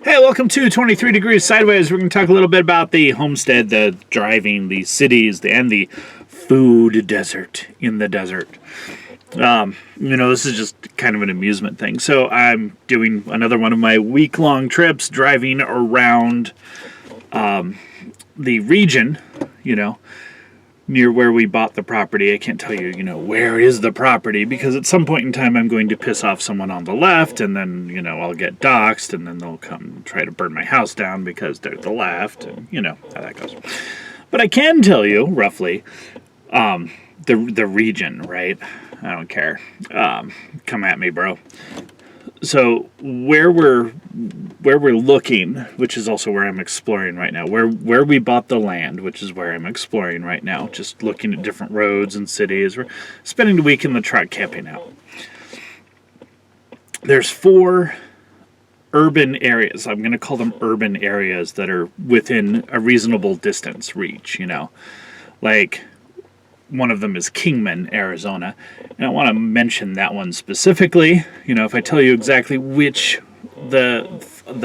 Hey, welcome to 23 Degrees Sideways. We're going to talk a little bit about the homestead, the driving, the cities, and the food desert in the desert. This is just kind of an amusement thing. So I'm doing another one of my week-long trips, driving around the region, near where we bought the property. I can't tell you, where is the property, because at some point in time I'm going to piss off someone on the left, and then, I'll get doxxed, and then they'll come try to burn my house down because they're the left, and you know how that goes. But I can tell you, roughly, the region, right? I don't care. Come at me, bro. So where we're looking, which is also where I'm exploring right now, where we bought the land, which is where I'm exploring right now, just looking at different roads and cities. We're spending the week in the truck camping out. There's 4 urban areas. I'm going to call them urban areas that are within a reasonable distance reach, like one of them is Kingman, Arizona. And I want to mention that one specifically. If I tell you exactly which the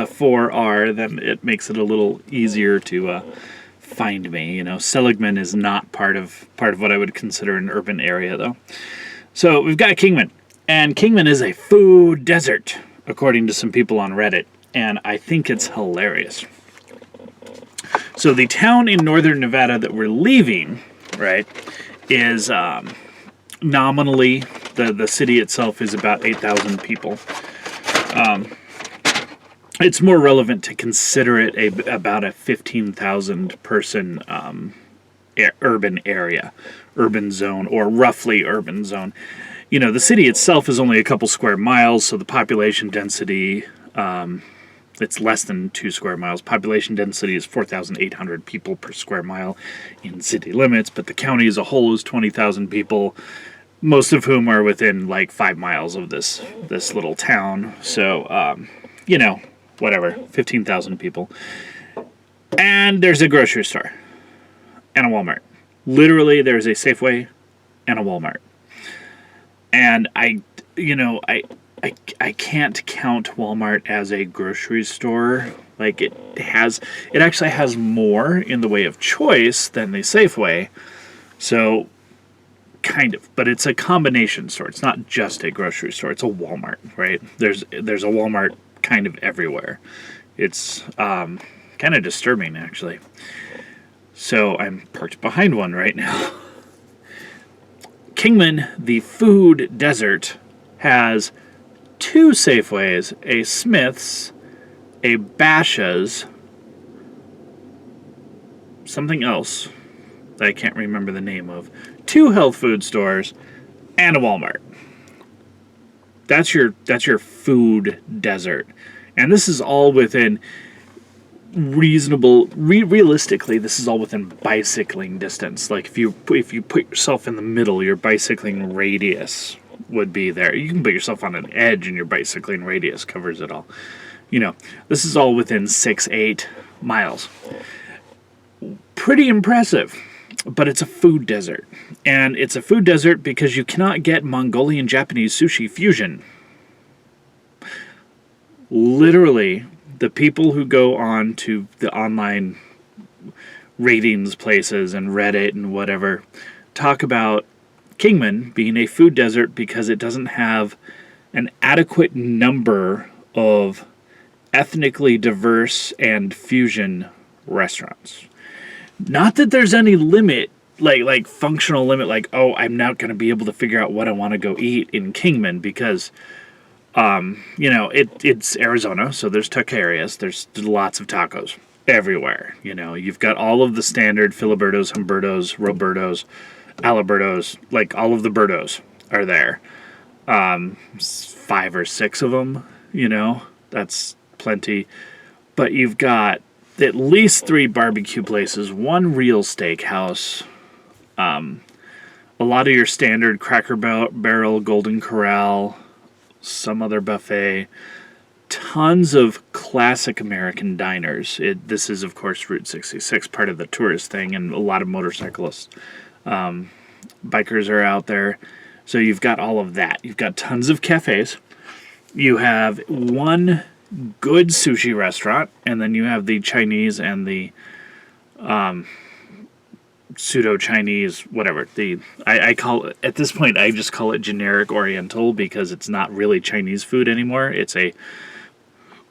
4 are, then it makes it a little easier to find me. Seligman is not part of what I would consider an urban area, though. So we've got Kingman, and Kingman is a food desert, according to some people on Reddit, and I think it's hilarious. So the town in northern Nevada that we're leaving, right, is nominally, the city itself is about 8,000 people. It's more relevant to consider it about a 15,000 person urban area, urban zone, or roughly urban zone. The city itself is only a couple square miles, so the population density, it's less than 2 square miles. Population density is 4,800 people per square mile in city limits, but the county as a whole is 20,000 people, most of whom are within like 5 miles of this little town. So, whatever, 15,000 people. And there's a grocery store and a Walmart. Literally, there's a Safeway and a Walmart. And I can't count Walmart as a grocery store. Like, it actually has more in the way of choice than the Safeway. So, kind of. But it's a combination store. It's not just a grocery store. It's a Walmart, right? There's a Walmart kind of everywhere. It's kind of disturbing, actually. So, I'm parked behind one right now. Kingman, the food desert, has 2 Safeways, a Smith's, a Bashas', something else that I can't remember the name of, 2 health food stores, and a Walmart. That's your food desert. And this is all within realistically, this is all within bicycling distance. Like, if you put yourself in the middle, your bicycling radius would be there. You can put yourself on an edge and your bicycling radius covers it all. This is all within 6-8 miles. Pretty impressive, but it's a food desert. And it's a food desert because you cannot get Mongolian Japanese sushi fusion. Literally, the people who go on to the online ratings places and Reddit and whatever talk about Kingman being a food desert because it doesn't have an adequate number of ethnically diverse and fusion restaurants. Not that there's any limit, like functional limit, like, oh, I'm not going to be able to figure out what I want to go eat in Kingman because, it's Arizona, so there's taquerias. There's lots of tacos everywhere. You've got all of the standard Filibertos, Humbertos, Robertos, Alibertos, like all of the Bertos are there. 5 or 6 of them, that's plenty. But you've got at least 3 barbecue places, 1 real steakhouse, a lot of your standard Cracker Barrel, Golden Corral, some other buffet, tons of classic American diners. This is, of course, Route 66, part of the tourist thing, and a lot of motorcyclists. Bikers are out there. So you've got all of that. You've got tons of cafes. You have one good sushi restaurant, and then you have the Chinese and the pseudo Chinese, whatever. I call it, at this point, I just call it generic Oriental because it's not really Chinese food anymore. It's a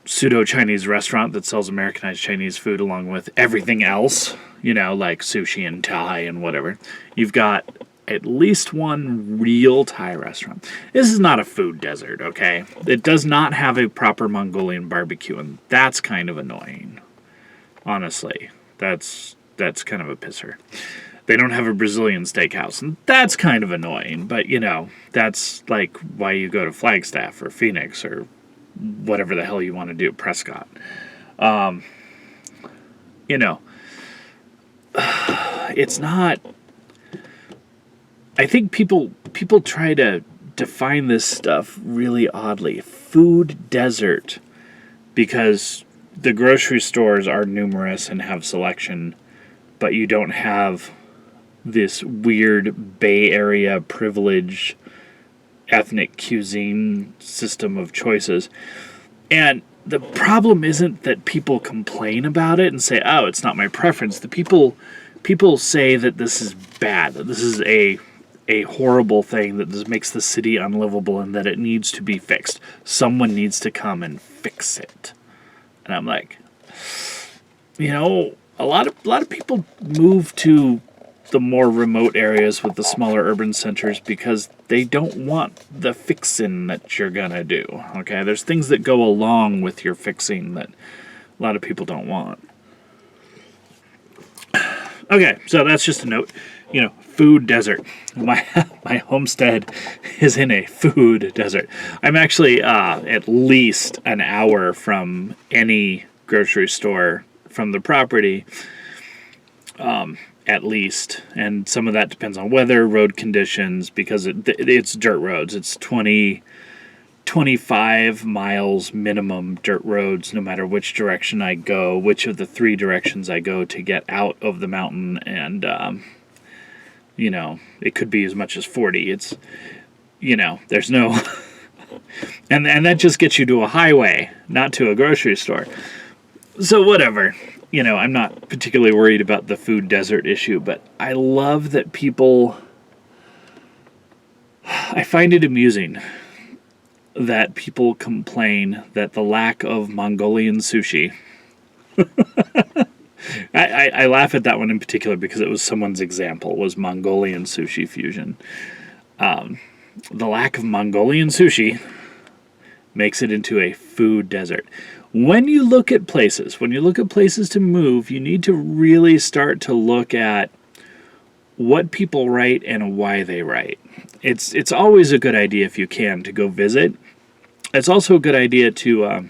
pseudo Chinese restaurant that sells Americanized Chinese food along with everything else, like sushi and Thai and whatever. You've got at least one real Thai restaurant. This is not a food desert, okay? It does not have a proper Mongolian barbecue, and that's kind of annoying. Honestly, that's kind of a pisser. They don't have a Brazilian steakhouse, and that's kind of annoying, but that's like why you go to Flagstaff or Phoenix or whatever the hell you want to do, Prescott. It's not. I think people try to define this stuff really oddly. Food desert, because the grocery stores are numerous and have selection, but you don't have this weird Bay Area privileged ethnic cuisine system of choices. And the problem isn't that people complain about it and say, oh, it's not my preference. The people say that this is bad, that this is a horrible thing, that this makes the city unlivable and that it needs to be fixed. Someone needs to come and fix it. And I'm like, a lot of people move to the more remote areas with the smaller urban centers because they don't want the fixing that you're gonna do. Okay, there's things that go along with your fixing that a lot of people don't want. Okay, so that's just a note. Food desert. My homestead is in a food desert. I'm actually at least an hour from any grocery store from the property. At least, and some of that depends on weather, road conditions, because it's dirt roads. It's 25 miles minimum dirt roads, no matter which direction I go, which of the three directions I go to get out of the mountain, and it could be as much as 40. It's there's no and that just gets you to a highway, not to a grocery store. So whatever. I'm not particularly worried about the food desert issue, but I love that I find it amusing that people complain that the lack of Mongolian sushi. I laugh at that one in particular because it was someone's example, was Mongolian sushi fusion. The lack of Mongolian sushi makes it into a food desert. When you look at places to move, you need to really start to look at what people write and why they write. It's always a good idea, if you can, to go visit. It's also a good idea to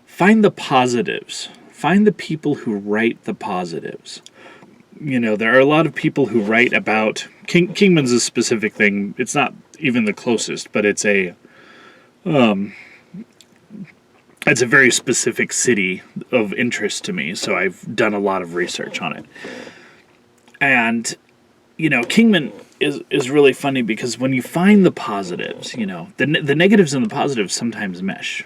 find the positives. Find the people who write the positives. There are a lot of people who write about... Kingman's a specific thing. It's not even the closest, but it's a very specific city of interest to me, so I've done a lot of research on it. And, Kingman is really funny because when you find the positives, the negatives and the positives sometimes mesh.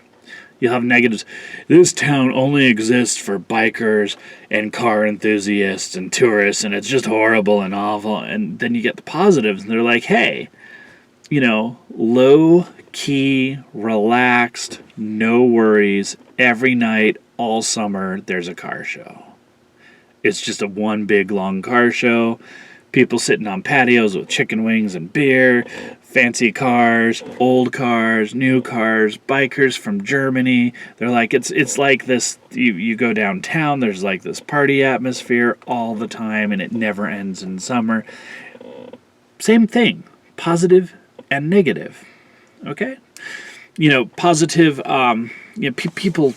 You'll have negatives. This town only exists for bikers and car enthusiasts and tourists, and it's just horrible and awful. And then you get the positives, and they're like, hey, low-key, relaxed, no worries, every night, all summer, there's a car show. It's just a one big, long car show. People sitting on patios with chicken wings and beer, fancy cars, old cars, new cars, bikers from Germany. They're like, it's like this, you go downtown, there's like this party atmosphere all the time, and it never ends in summer. Same thing, positive and negative. Okay? Positive, people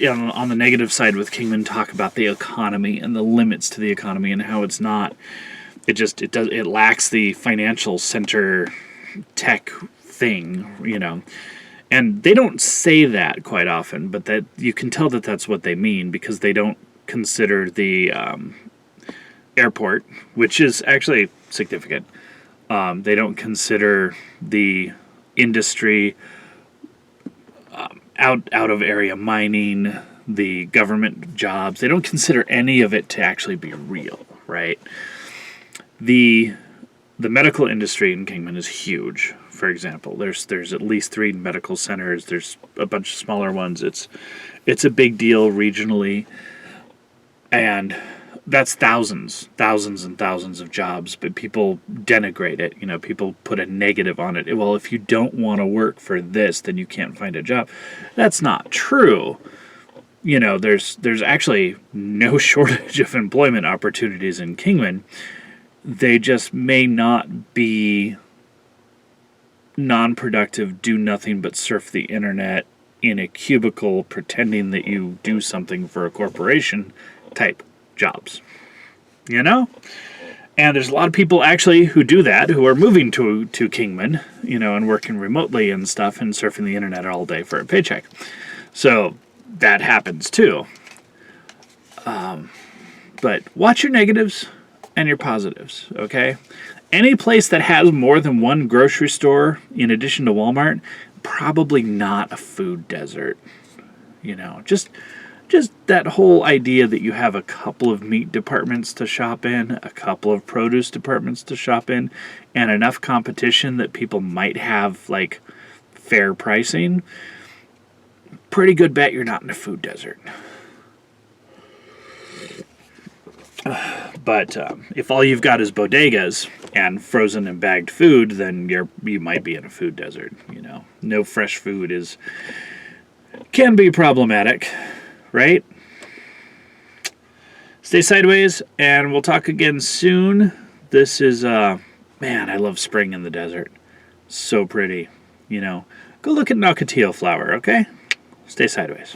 on the negative side with Kingman talk about the economy and the limits to the economy and how it's not, it lacks the financial center tech thing, and they don't say that quite often, but that you can tell that that's what they mean, because they don't consider the airport, which is actually significant. They don't consider the industry out of area mining, the government jobs. They don't consider any of it to actually be real, right? The medical industry in Kingman is huge. For example, there's at least 3 medical centers. There's a bunch of smaller ones. It's a big deal regionally, and that's thousands and thousands of jobs. But people denigrate it. You know, people put a negative on it. Well, if you don't want to work for this, then you can't find a job. That's not true. You know, there's actually no shortage of employment opportunities in Kingman. They just may not be non-productive, do nothing but surf the internet in a cubicle pretending that you do something for a corporation type jobs. You know? And there's a lot of people actually who do that, who are moving to Kingman, you know, and working remotely and stuff and surfing the internet all day for a paycheck. So that happens too. But watch your negatives and your positives, okay? Any place that has more than one grocery store in addition to Walmart, probably not a food desert. You know, just that whole idea that you have a couple of meat departments to shop in, a couple of produce departments to shop in, and enough competition that people might have, like, fair pricing, pretty good bet you're not in a food desert. But if all you've got is bodegas and frozen and bagged food, then you might be in a food desert. You know, no fresh food can be problematic, right? Stay sideways, and we'll talk again soon. This is man, I love spring in the desert. So pretty. You know, go look at Nocateo flower, okay? Stay sideways.